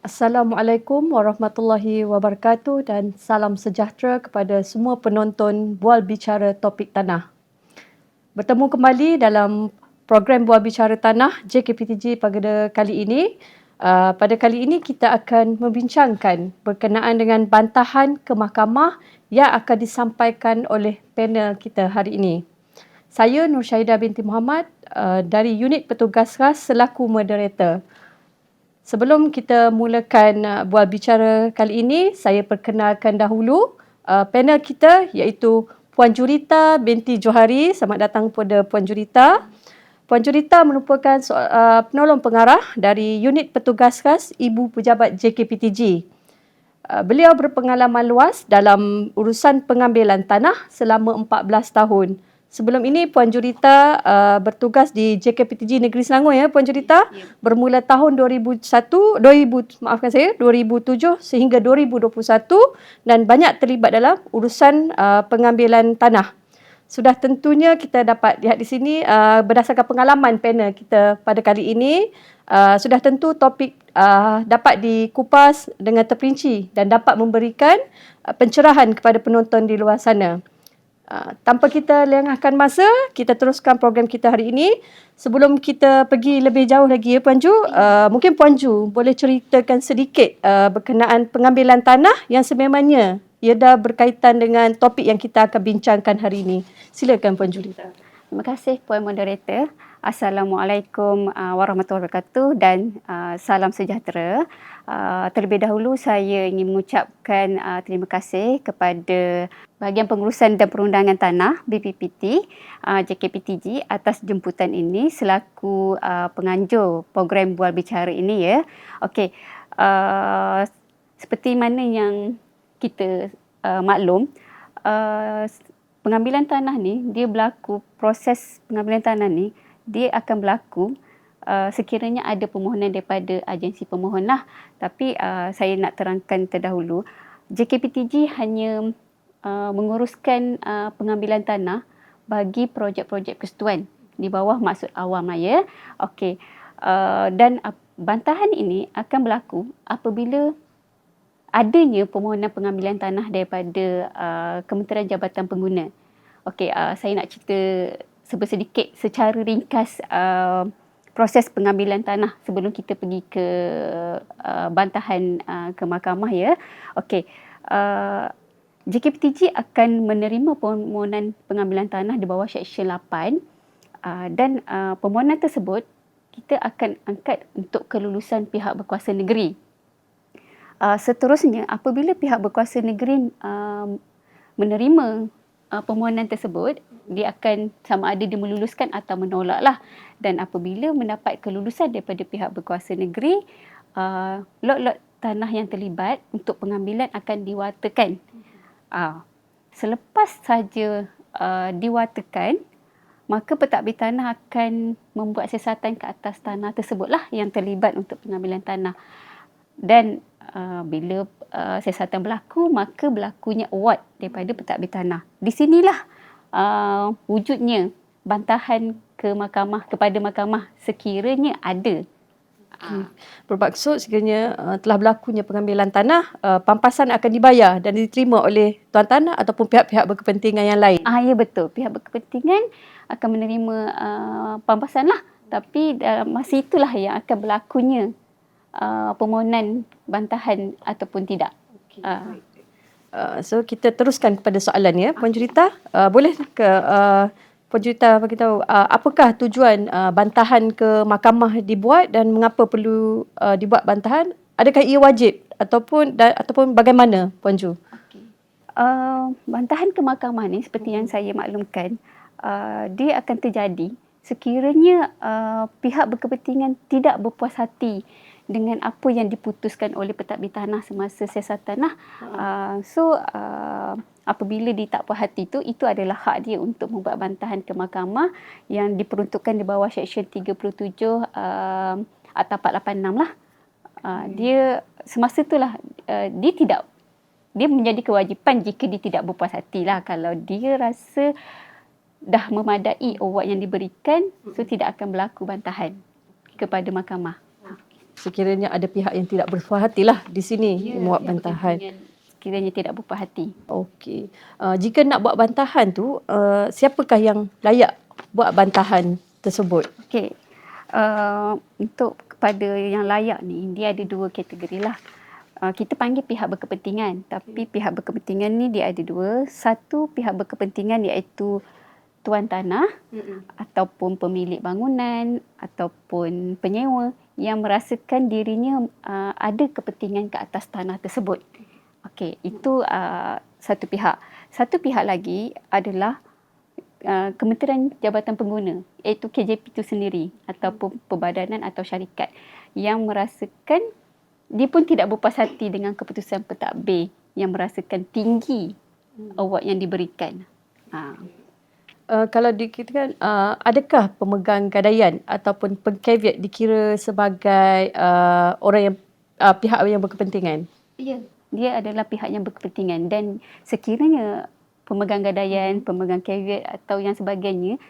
Assalamualaikum warahmatullahi wabarakatuh dan salam sejahtera kepada semua penonton Bual Bicara Topik Tanah. Bertemu kembali dalam program Bual Bicara Tanah JKPTG pada kali ini. Pada kali ini kita akan membincangkan berkenaan dengan bantahan ke mahkamah yang akan disampaikan oleh panel kita hari ini. Saya Nur Syahidah binti Muhammad dari Unit Petugas Khas selaku moderator. Sebelum kita mulakan bual bicara kali ini, saya perkenalkan dahulu panel kita iaitu Puan Jurita binti Johari. Selamat datang kepada Puan Jurita. Puan Jurita merupakan penolong pengarah dari Unit Petugas Khas Ibu Pejabat JKPTG. Beliau berpengalaman luas dalam urusan pengambilan tanah selama 14 tahun. Sebelum ini Puan Jurita bertugas di JKPTG Negeri Selangor ya Puan Jurita, bermula tahun 2007 sehingga 2021 dan banyak terlibat dalam urusan pengambilan tanah. Sudah tentunya kita dapat lihat di sini berdasarkan pengalaman panel kita pada kali ini, sudah tentu topik dapat dikupas dengan terperinci dan dapat memberikan pencerahan kepada penonton di luar sana. Tanpa kita lengahkan masa, kita teruskan program kita hari ini. Sebelum kita pergi lebih jauh lagi ya Puan Ju, mungkin Puan Ju boleh ceritakan sedikit berkenaan pengambilan tanah yang sememangnya ia dah berkaitan dengan topik yang kita akan bincangkan hari ini. Silakan Puan Jurita. Terima kasih Puan Moderator. Assalamualaikum warahmatullahi wabarakatuh dan salam sejahtera. Terlebih dahulu saya ingin mengucapkan terima kasih kepada Bahagian Pengurusan dan Perundangan Tanah BPPT JKPTG atas jemputan ini selaku penganjur program Bual Bicara ini ya. Okey, seperti mana yang kita maklum, pengambilan tanah ni dia berlaku, proses pengambilan tanah ni dia akan berlaku sekiranya ada permohonan daripada agensi pemohon lah. Tapi saya nak terangkan terdahulu, JKPTG hanya menguruskan pengambilan tanah bagi projek-projek persekutuan di bawah maksud awam lah ya. Okey, dan bantahan ini akan berlaku apabila adanya permohonan pengambilan tanah daripada Kementerian Jabatan Pengguna. Okey, saya nak cerita sedikit secara ringkas proses pengambilan tanah sebelum kita pergi ke bantahan ke mahkamah ya. Okey, JKPTG akan menerima permohonan pengambilan tanah di bawah Seksyen 8 dan permohonan tersebut kita akan angkat untuk kelulusan pihak berkuasa negeri. Seterusnya, apabila pihak berkuasa negeri menerima permohonan tersebut, dia akan sama ada dia meluluskan atau menolak lah. Dan apabila mendapat kelulusan daripada pihak berkuasa negeri, lot-lot tanah yang terlibat untuk pengambilan akan diwartakan. Selepas saja diwartakan, maka pentadbir tanah akan membuat siasatan ke atas tanah tersebutlah yang terlibat untuk pengambilan tanah. Dan bila siasatan berlaku, maka berlakunya award daripada pentadbir tanah. Di sinilah wujudnya bantahan ke mahkamah, kepada mahkamah sekiranya ada. Bermaksud sekiranya telah berlakunya pengambilan tanah, pampasan akan dibayar dan diterima oleh tuan tanah ataupun pihak-pihak berkepentingan yang lain. Ya betul, pihak berkepentingan akan menerima pampasan lah. Tapi masa itulah yang akan berlakunya permohonan bantahan ataupun tidak. So kita teruskan kepada soalan ya Puan Jurita. Boleh ke Puan Jurita bagi tahu apakah tujuan bantahan ke mahkamah dibuat dan mengapa perlu dibuat bantahan? Adakah ia wajib ataupun bagaimana Puan Ju? Bantahan ke mahkamah ni seperti yang saya maklumkan, dia akan terjadi sekiranya pihak berkepentingan tidak berpuas hati dengan apa yang diputuskan oleh pentadbir tanah semasa siasatan lah. Apabila dia tak puas hati itu adalah hak dia untuk membuat bantahan ke mahkamah yang diperuntukkan di bawah Seksyen 37 atau 486 lah. Dia semasa itulah dia menjadi kewajipan jika dia tidak berpuas hati lah. Kalau dia rasa dah memadai award yang diberikan, so tidak akan berlaku bantahan kepada mahkamah. sekiranya ada pihak yang tidak berpuas hatilah di sini membuat bantahan. Sekiranya tidak berpuas hati. Okey. Jika nak buat bantahan tu, siapakah yang layak buat bantahan tersebut? Okey. Untuk kepada yang layak ni, dia ada dua kategori lah. Kita panggil pihak berkepentingan. Tapi pihak berkepentingan ni dia ada dua. Satu pihak berkepentingan iaitu tuan tanah ataupun pemilik bangunan ataupun penyewa yang merasakan dirinya ada kepentingan ke atas tanah tersebut. Okey, itu satu pihak. Satu pihak lagi adalah Kementerian Jabatan Pengguna, iaitu KJP itu sendiri ataupun perbadanan atau syarikat yang merasakan dia pun tidak berpuas hati dengan keputusan pentadbir yang merasakan tinggi award yang diberikan. Kalau dikatakan, adakah pemegang gadaian ataupun pengcaveat dikira sebagai orang yang pihak yang berkepentingan? Ya, dia adalah pihak yang berkepentingan dan sekiranya pemegang gadaian, pemegang caveat atau yang sebagainya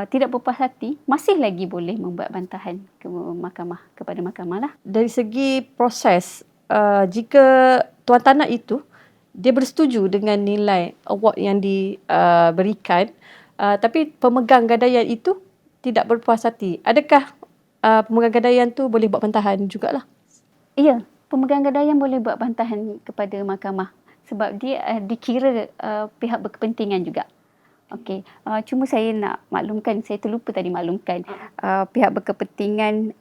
tidak berpuas hati, masih lagi boleh membuat bantahan ke mahkamah, kepada mahkamah lah. Dari segi proses, jika tuan tanah itu dia bersetuju dengan nilai award yang diberikan, tapi pemegang gadaian itu tidak berpuas hati, adakah pemegang gadaian tu boleh buat bantahan jugalah? Ya, pemegang gadaian boleh buat bantahan kepada mahkamah sebab dia dikira pihak berkepentingan juga. Okey, cuma saya nak maklumkan, saya terlupa tadi maklumkan, pihak berkepentingan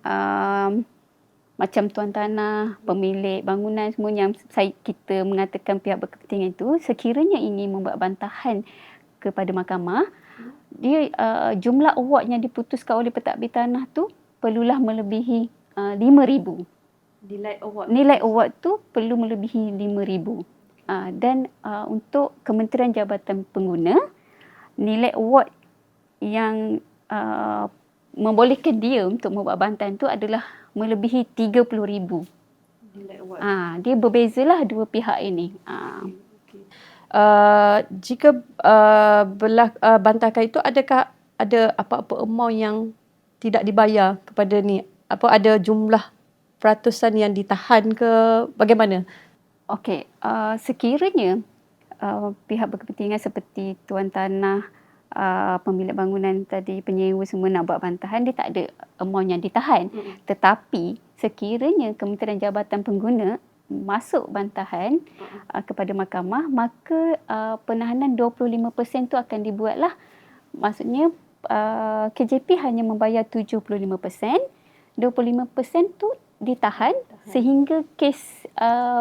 macam tuan tanah, pemilik bangunan, semua yang kita mengatakan pihak berkepentingan itu, sekiranya ingin membuat bantahan kepada mahkamah, dia jumlah award yang diputuskan oleh pentadbir tanah tu perlulah melebihi 5,000. Nilai award tu perlu melebihi 5,000. Dan untuk Kementerian Jabatan Pengguna, nilai award yang membolehkan dia untuk membuat bantahan tu adalah melebihi 30,000. Nilai award. Dia berbezalah dua pihak ini. Jika bantahan itu, adakah ada apa-apa amount yang tidak dibayar kepada ni? Apa ada jumlah peratusan yang ditahan ke bagaimana? Okey, sekiranya pihak berkepentingan seperti tuan tanah, pemilik bangunan tadi, penyewa semua nak buat bantahan, dia tak ada amount yang ditahan. Tetapi sekiranya Kementerian Jabatan Pengguna masuk bantahan kepada mahkamah, maka penahanan 25% tu akan dibuatlah. Maksudnya KJP hanya membayar 75%, 25% tu ditahan sehingga kes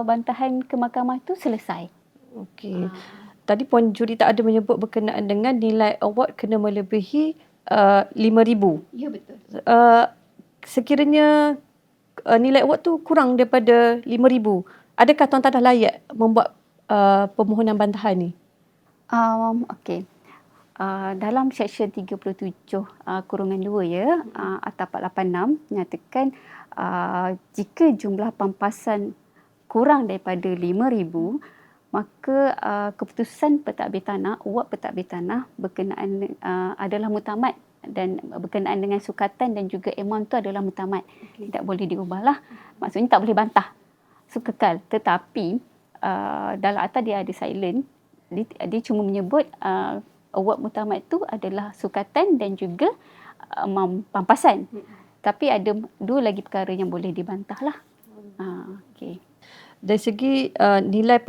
bantahan ke mahkamah tu selesai. Okey. Tadi Puan Juri tak ada menyebut berkenaan dengan nilai award kena melebihi 5,000. Ya, betul. Sekiranya nilai award tu kurang daripada 5,000, adakah tuan tanah layak membuat permohonan bantahan ni? Okey. Dalam Seksyen 37/2 ya, Akta 486 menyatakan jika jumlah pampasan kurang daripada 5,000, maka keputusan pentadbir tanah, award pentadbir tanah berkenaan adalah muktamad dan berkenaan dengan sukatan dan juga amount tu adalah muktamad. Tidak boleh diubahlah. Maksudnya tak boleh bantah. So kekal. Tetapi dalam akta dia ada silent. Dia cuma menyebut award muktamad tu adalah sukatan dan juga pampasan. Tapi ada dua lagi perkara yang boleh dibantah lah. Okey. Dari segi nilai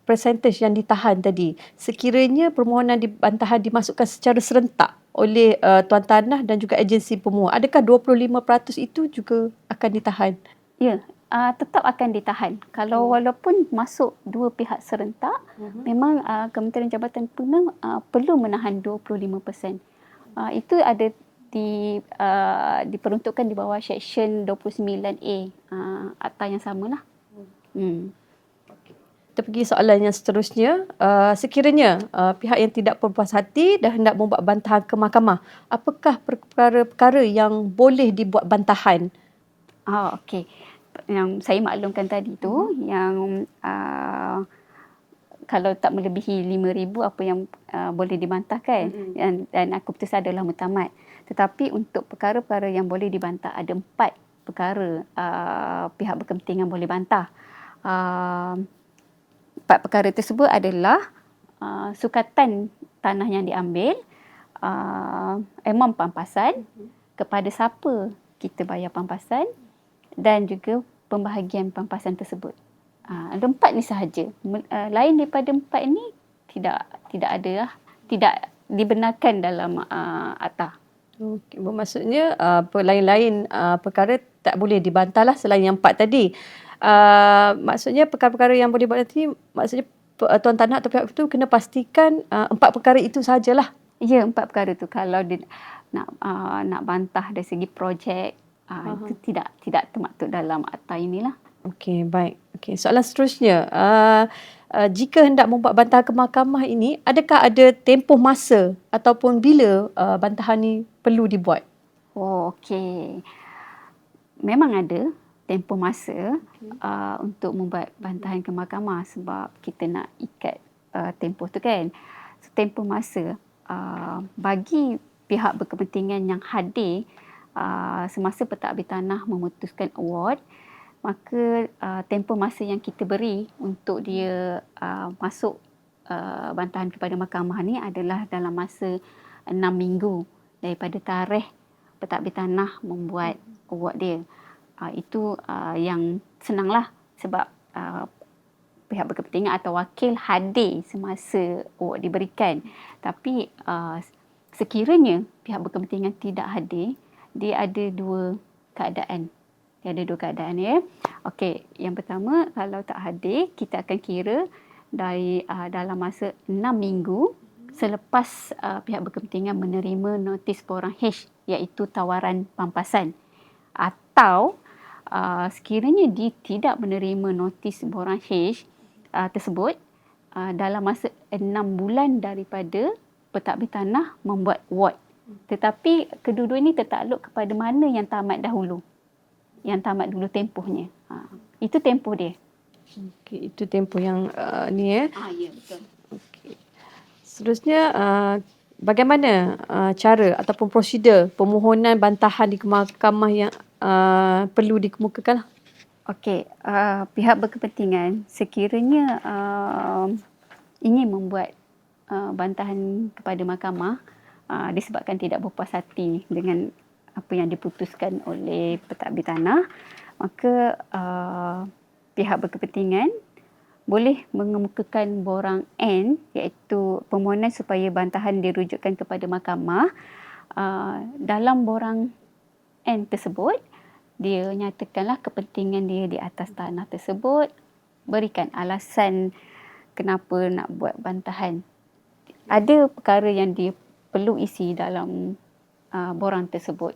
percentage yang ditahan tadi, sekiranya permohonan bantahan dimasukkan secara serentak oleh tuan tanah dan juga agensi pemohon, adakah 25% itu juga akan ditahan? Ya, tetap akan ditahan. Kalau walaupun masuk dua pihak serentak, memang Kementerian Jabatan Pengguna perlu menahan 25%. Itu ada diperuntukkan di bawah Seksyen 29A akta yang samalah. Kita pergi soalan yang seterusnya. Sekiranya pihak yang tidak berpuas hati dan hendak membuat bantahan ke mahkamah, apakah perkara-perkara yang boleh dibuat bantahan? Okey. Yang saya maklumkan tadi tu, yang kalau tak melebihi 5,000 apa yang boleh dibantahkan, dan keputusan adalah muktamad. Tetapi untuk perkara-perkara yang boleh dibantah ada 4 perkara pihak berkepentingan boleh bantah. 4 perkara tersebut adalah sukatan tanah yang diambil, amount pampasan, kepada siapa kita bayar pampasan, dan juga pembahagian pampasan tersebut. Ada 4 ni sahaja. Lain daripada 4 ni tidak ada lah, tidak dibenarkan dalam akta. Okay. Bermaksudnya lain-lain perkara tak boleh dibantah lah selain yang 4 tadi. Maksudnya perkara-perkara yang boleh buat nanti, maksudnya tuan tanah atau pihak itu kena pastikan 4 perkara itu sahajalah. Ya, 4 perkara tu. Kalau dia nak bantah dari segi projek, itu tidak termaktub dalam akta inilah. Okey, baik. Okey, soalan seterusnya. Jika hendak membuat bantahan ke mahkamah ini, adakah ada tempoh masa ataupun bila bantahan ni perlu dibuat? Oh, okey. Memang ada tempoh masa untuk membuat bantahan ke mahkamah sebab kita nak ikat tempoh tu kan. So, tempoh masa bagi pihak berkepentingan yang hadir semasa pentadbir tanah memutuskan award, maka tempoh masa yang kita beri untuk dia masuk bantahan kepada mahkamah ni adalah dalam masa 6 minggu daripada tarikh pentadbir tanah membuat award dia. Itu yang senanglah sebab pihak berkepentingan atau wakil hadir semasa award diberikan. Tapi sekiranya pihak berkepentingan tidak hadir, dia ada dua keadaan. Ya. Okey, yang pertama, kalau tak hadir, kita akan kira dari dalam masa 6 minggu selepas pihak berkepentingan menerima notis borang H, iaitu tawaran pampasan. Atau sekiranya dia tidak menerima notis borang H tersebut dalam masa 6 bulan daripada pentadbir tanah membuat award. Tetapi kedua-dua ini tertakluk kepada mana yang tamat dahulu. Yang tamat dulu tempohnya. Itu tempoh dia. Okey, itu tempoh yang ni ya. Ya, betul. Okey. Seterusnya, bagaimana cara ataupun prosedur permohonan bantahan di mahkamah yang perlu dikemukakan? Okey, pihak berkepentingan sekiranya ingin membuat bantahan kepada mahkamah disebabkan tidak berpuas hati dengan apa yang diputuskan oleh pentadbir tanah, maka pihak berkepentingan boleh mengemukakan borang N, iaitu permohonan supaya bantahan dirujukkan kepada mahkamah. Dalam borang N tersebut, dia nyatakanlah kepentingan dia di atas tanah tersebut, berikan alasan kenapa nak buat bantahan. Ada perkara yang dia perlu isi dalam borang tersebut.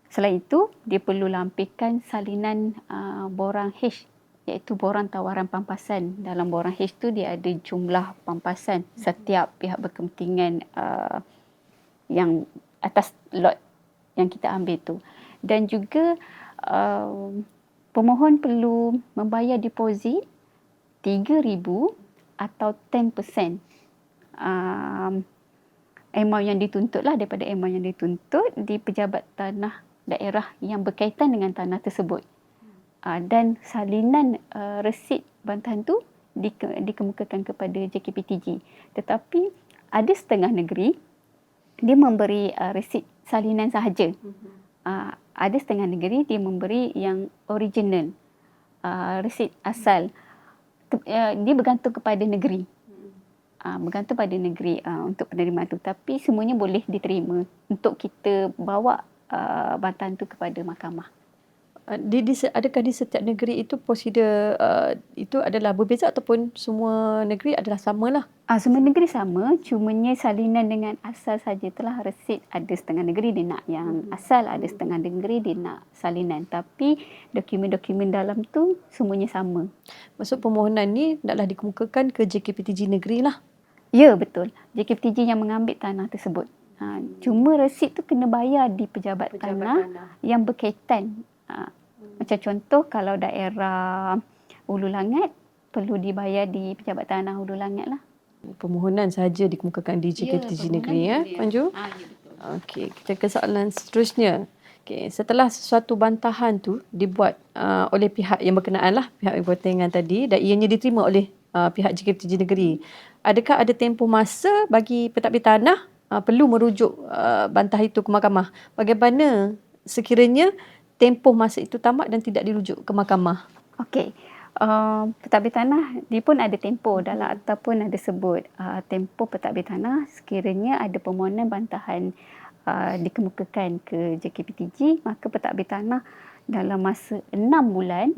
Selain itu, dia perlu lampirkan salinan borang H, iaitu borang tawaran pampasan. Dalam borang H tu dia ada jumlah pampasan setiap pihak berkepentingan yang atas lot yang kita ambil tu. Dan juga pemohon perlu membayar deposit 3,000 atau 10% amount yang dituntut lah, daripada amount yang dituntut di pejabat tanah daerah yang berkaitan dengan tanah tersebut. Dan salinan resit bantahan tu dikemukakan kepada JKPTG. Tetapi ada setengah negeri dia memberi resit salinan sahaja. Ada setengah negeri dia memberi yang original, resit asal. Dia bergantung kepada negeri. Bergantung pada negeri untuk penerimaan tu. Tapi semuanya boleh diterima untuk kita bawa bantahan tu kepada mahkamah. Adakah di setiap negeri itu prosedur itu adalah berbeza ataupun semua negeri adalah samalah? Semua negeri sama, cumanya salinan dengan asal saja telah resit. Ada setengah negeri dia nak yang asal, ada setengah negeri dia nak salinan. Tapi dokumen-dokumen dalam tu semuanya sama. Maksud permohonan ni hendaklah dikemukakan ke JKPTG negeri lah? Ya, betul. JKPTG yang mengambil tanah tersebut. Cuma resit tu kena bayar di pejabat tanah yang berkaitan. Macam contoh kalau daerah Hulu Langat, perlu dibayar di pejabat tanah Hulu Langat lah. Permohonan sahaja dikemukakan di JKPTG negeri ya, Puan Ju? Ya, betul. Okey, kita ke soalan seterusnya. Okey, setelah sesuatu bantahan tu dibuat oleh pihak yang berkenaan lah, pihak yang bertentangan tadi, dan ianya diterima oleh pihak JKPTJ negeri, adakah ada tempoh masa bagi pentadbir tanah perlu merujuk bantahan itu ke mahkamah? Bagaimana sekiranya tempoh masa itu tamat dan tidak dirujuk ke mahkamah? Okey. Pentadbir tanah dia pun ada tempoh dalam akta pun ada sebut tempoh pentadbir tanah sekiranya ada permohonan bantahan dikemukakan ke JKPTJ, maka pentadbir tanah dalam masa 6 bulan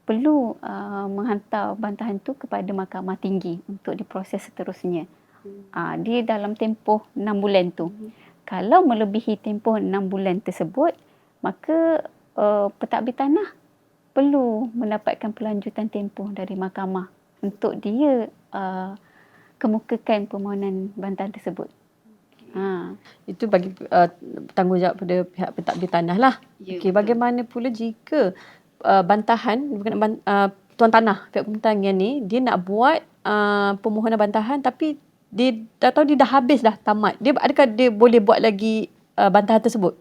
perlu menghantar bantahan tu kepada Mahkamah Tinggi untuk diproses seterusnya. Dia dalam tempoh 6 bulan tu. Kalau melebihi tempoh 6 bulan tersebut, maka pentadbir tanah perlu mendapatkan pelanjutan tempoh dari mahkamah untuk dia kemukakan permohonan bantahan tersebut. Itu bagi tanggungjawab pada pihak pentadbir tanah lah. Ya, Okey, betul. bagaimana pula jika bantahan berkenaan tuan tanah, pihak pertanian ni, dia nak buat permohonan bantahan tapi dia dah habis dah tamat. Adakah dia boleh buat lagi bantahan tersebut?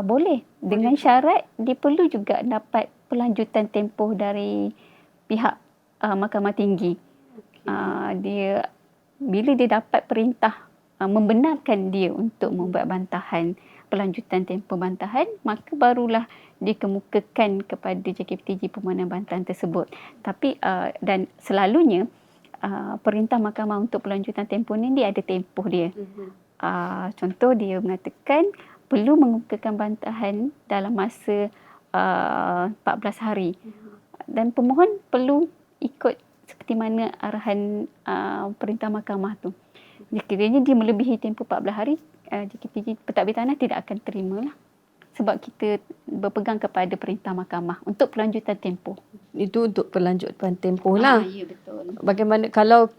Boleh. Dengan syarat dia perlu juga dapat pelanjutan tempoh dari pihak Mahkamah Tinggi. Dia bila dia dapat perintah membenarkan dia untuk membuat bantahan, pelanjutan tempoh bantahan, maka barulah dikemukakan kepada JKPTJ permohonan bantahan tersebut. Tapi dan selalunya perintah mahkamah untuk pelanjutan tempoh ni dia ada tempoh dia. Contoh dia mengatakan perlu mengemukakan bantahan dalam masa 14 hari. Dan pemohon perlu ikut seperti mana arahan perintah mahkamah tu. Sekiranya dia melebihi tempoh 14 hari, JKPTJ pentadbir tanah tidak akan terima lah. Sebab kita berpegang kepada perintah mahkamah untuk pelanjutan tempoh. Itu untuk pelanjutan tempoh lah. Ya, betul. Bagaimana kalau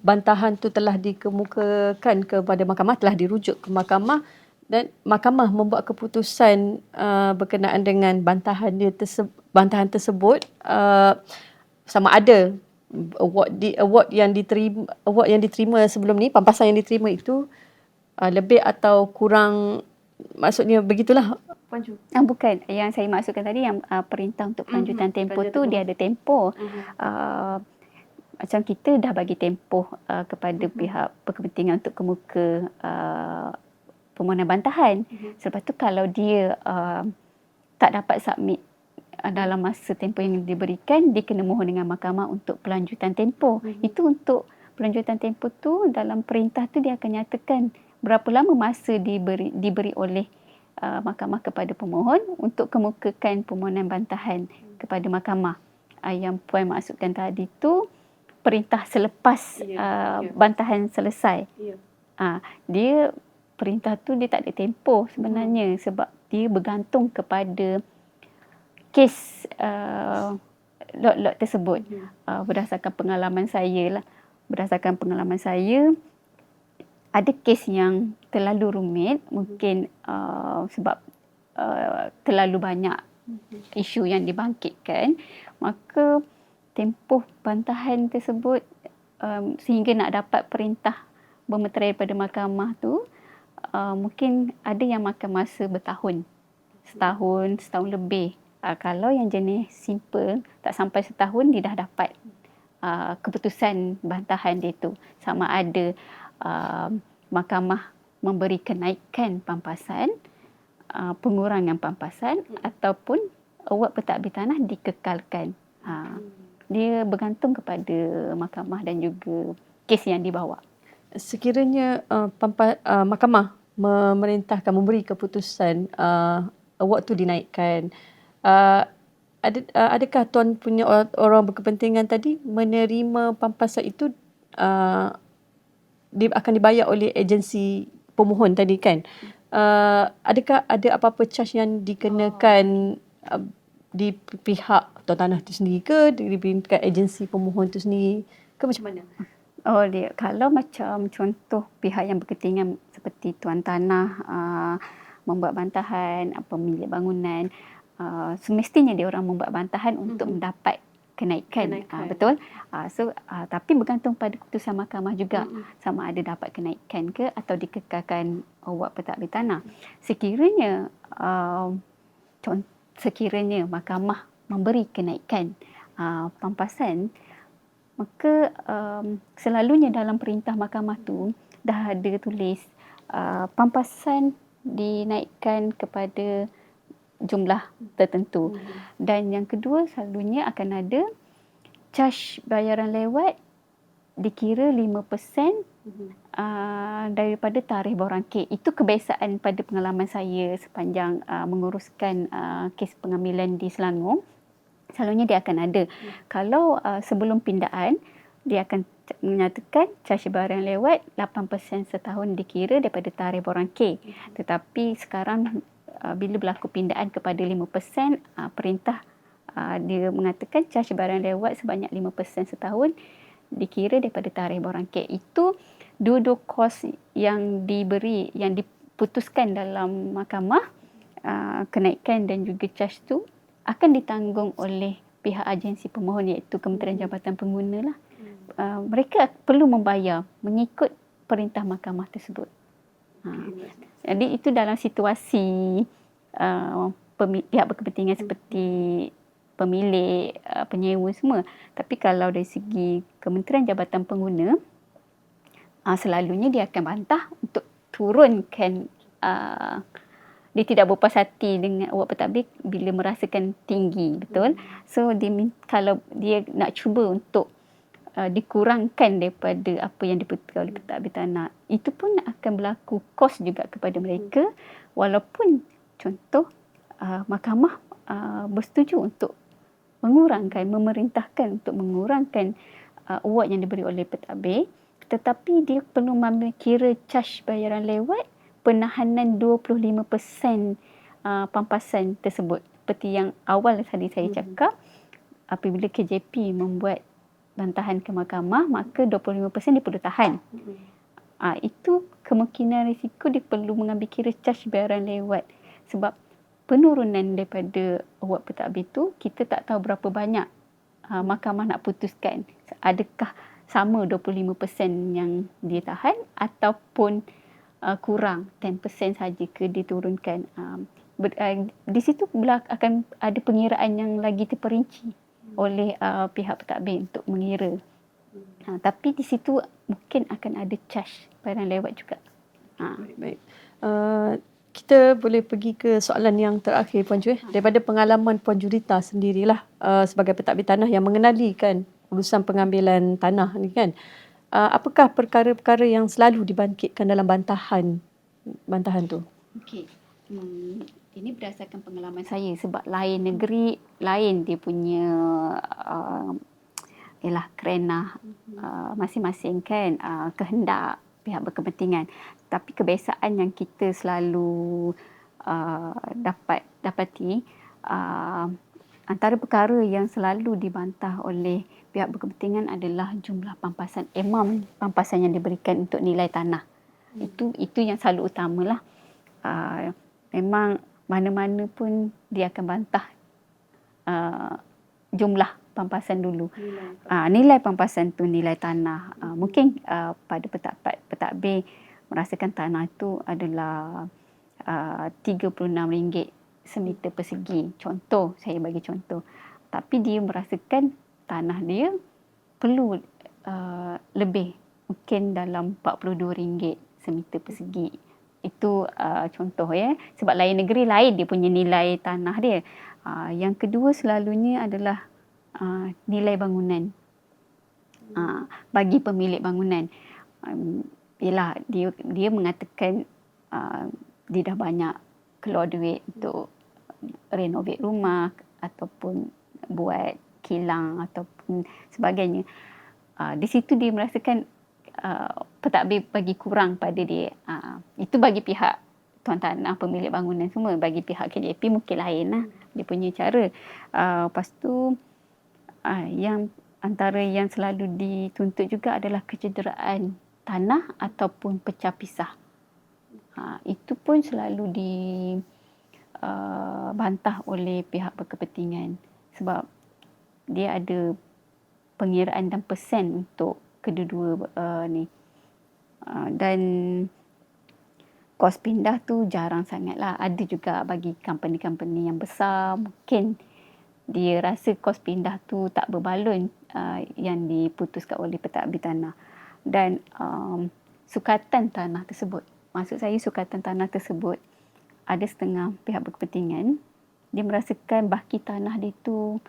bantahan tu telah dikemukakan kepada mahkamah, telah dirujuk ke mahkamah dan mahkamah membuat keputusan berkenaan dengan bantahan tersebut, sama ada award yang diterima sebelum ni, pampasan yang diterima itu lebih atau kurang, maksudnya begitulah Puan Chu. Bukan. Yang saya maksudkan tadi yang perintah untuk pelanjutan tempoh tu dia ada tempoh. Macam kita dah bagi tempoh kepada pihak berkepentingan untuk kemuka permohonan bantahan. Selepas tu kalau dia tak dapat submit dalam masa tempoh yang diberikan, dia kena mohon dengan mahkamah untuk pelanjutan tempoh. Itu untuk pelanjutan tempoh tu dalam perintah tu dia akan nyatakan berapa lama masa diberi oleh mahkamah kepada pemohon untuk kemukakan permohonan bantahan kepada mahkamah. Yang Puan maksudkan tadi tu perintah selepas bantahan selesai. Dia perintah tu dia tak ada tempoh sebenarnya sebab dia bergantung kepada kes lot-lot tersebut. Berdasarkan pengalaman saya, ada kes yang terlalu rumit, mungkin sebab terlalu banyak isu yang dibangkitkan, maka tempoh bantahan tersebut sehingga nak dapat perintah bermeterai daripada mahkamah tu, mungkin ada yang makan masa bertahun, setahun lebih. Kalau yang jenis simple, tak sampai setahun dia dah dapat keputusan bantahan dia tu. Sama ada mahkamah memberi kenaikan pampasan, pengurangan pampasan ataupun award pentadbir tanah dikekalkan. Dia bergantung kepada mahkamah dan juga kes yang dibawa. Sekiranya mahkamah memerintahkan, memberi keputusan award tu dinaikkan, adakah tuan punya orang berkepentingan tadi menerima pampasan itu dia akan dibayar oleh agensi pemohon tadi kan? Adakah ada apa-apa charge yang dikenakan di pihak tuan tanah itu sendiri ke, di pihak agensi pemohon itu sendiri ke, macam mana? Dia kalau macam contoh pihak yang berkepentingan seperti tuan tanah membuat bantahan, pemilik bangunan, semestinya dia orang membuat bantahan untuk mendapat kenaikan. Betul. Tapi bergantung pada keputusan mahkamah juga, sama ada dapat kenaikan ke atau dikekalkan awak pentadbir tanah. Sekiranya sekiranya mahkamah memberi kenaikan pampasan, maka selalunya dalam perintah mahkamah tu dah ada tulis pampasan dinaikkan kepada jumlah tertentu. Dan yang kedua, selalunya akan ada caj bayaran lewat dikira 5% daripada tarikh borangkit. Itu kebiasaan pada pengalaman saya sepanjang menguruskan kes pengambilan di Selangor. Selalunya dia akan ada. Kalau sebelum pindaan, dia akan menyatakan caj bayaran lewat 8% setahun dikira daripada tarikh borangkit. Tetapi sekarang bila berlaku pindaan kepada 5%, perintah dia mengatakan caj bayaran lewat sebanyak 5% setahun dikira daripada tarikh borangkit. Itu dua-dua kos yang diberi, yang diputuskan dalam mahkamah, kenaikan dan juga caj tu akan ditanggung oleh pihak agensi pemohon, iaitu Kementerian Jabatan Pengguna lah. Mereka perlu membayar mengikut perintah mahkamah tersebut. Jadi itu dalam situasi pihak berkepentingan seperti pemilik, penyewa semua. Tapi kalau dari segi Kementerian Jabatan Pengguna, selalunya dia akan bantah untuk turunkan, dia tidak berpuas hati dengan awak pentadbir bila merasakan tinggi, betul? So kalau dia nak cuba untuk dikurangkan daripada apa yang diputuskan oleh pentadbir tanah, itu pun akan berlaku kos juga kepada mereka, walaupun contoh mahkamah bersetuju untuk memerintahkan untuk mengurangkan award yang diberi oleh pentadbir, tetapi dia perlu kira caj bayaran lewat penahanan 25% pampasan tersebut. Seperti yang awal tadi saya cakap, apabila KJP membuat bantahan ke mahkamah, maka 25% dia perlu tahan. Itu kemungkinan risiko dia perlu mengambil kira caj bayaran lewat. Sebab penurunan daripada award pentadbir tu, kita tak tahu berapa banyak mahkamah nak putuskan. Adakah sama 25% yang dia tahan ataupun kurang 10% saja ke diturunkan. Di situ akan ada pengiraan yang lagi terperinci oleh pihak pentadbir untuk mengira. Tapi di situ mungkin akan ada caj bayaran lewat juga. Baik. Kita boleh pergi ke soalan yang terakhir, Puan Ju. Daripada pengalaman Puan Jurita sendirilah sebagai pentadbir tanah yang mengenali kan urusan pengambilan tanah ni kan. Apakah perkara-perkara yang selalu dibangkitkan dalam bantahan tu? Okey. Ini berdasarkan pengalaman saya, sebab lain negeri lain dia punya kerana masing-masing kan, kehendak pihak berkepentingan. Tapi kebiasaan yang kita selalu dapati, antara perkara yang selalu dibantah oleh pihak berkepentingan adalah jumlah pampasan, pampasan yang diberikan untuk nilai tanah. Itu yang selalu utamalah. Memang mana-mana pun dia akan bantah jumlah pampasan dulu. Nilai pampasan tu nilai tanah. Mungkin pada pentadbir merasakan tanah itu adalah RM36 semeter persegi. Contoh, saya bagi contoh. Tapi dia merasakan tanah dia perlu lebih, mungkin dalam RM42 semeter persegi. Itu contoh ya. Sebab lain negeri lain dia punya nilai tanah dia. Yang kedua selalunya adalah nilai bangunan. Bagi pemilik bangunan. Ialah dia mengatakan dia dah banyak keluar duit untuk renovate rumah ataupun buat kilang ataupun sebagainya. Di situ dia merasakan pentadbir bagi kurang pada dia. Itu bagi pihak tuan tanah, pemilik bangunan semua. Bagi pihak KJP mungkin lain lah. Dia punya cara. Lepas tu, yang antara yang selalu dituntut juga adalah kecederaan tanah ataupun pecah pisah. Itu pun selalu dibantah oleh pihak berkepentingan. Sebab dia ada pengiraan dan persen untuk kedua-dua ni. Dan kos pindah tu jarang sangat lah. Ada juga bagi company-company yang besar, mungkin dia rasa kos pindah tu tak berbaloi yang diputuskan oleh pentadbir tanah. Dan sukatan tanah tersebut, maksud saya sukatan tanah tersebut, ada setengah pihak berkepentingan, dia merasakan baki tanah dia tu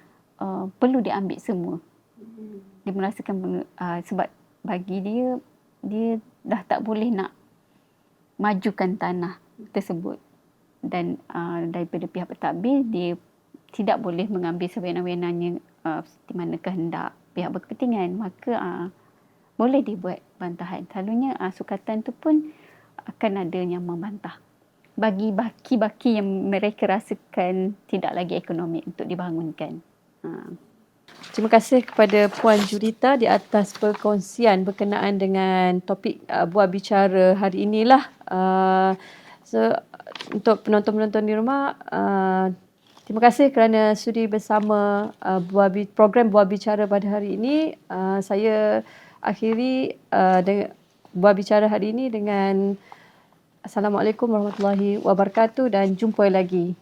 perlu diambil semua. Dia merasakan sebab bagi dia dah tak boleh nak majukan tanah tersebut. Dan daripada pihak pentadbir, dia tidak boleh mengambil sewenang-wenangnya seperti mana kehendak pihak berkepentingan. Maka boleh dibuat bantahan. Selalunya sukatan tu pun akan ada yang membantah bagi baki-baki yang mereka rasakan tidak lagi ekonomik untuk dibangunkan. Terima kasih kepada Puan Jurita di atas perkongsian berkenaan dengan topik bual bicara hari inilah. Untuk penonton-penonton di rumah, terima kasih kerana sudi bersama program Bual Bicara pada hari ini. Saya akhiri bual bicara hari ini dengan Assalamualaikum warahmatullahi wabarakatuh dan jumpa lagi.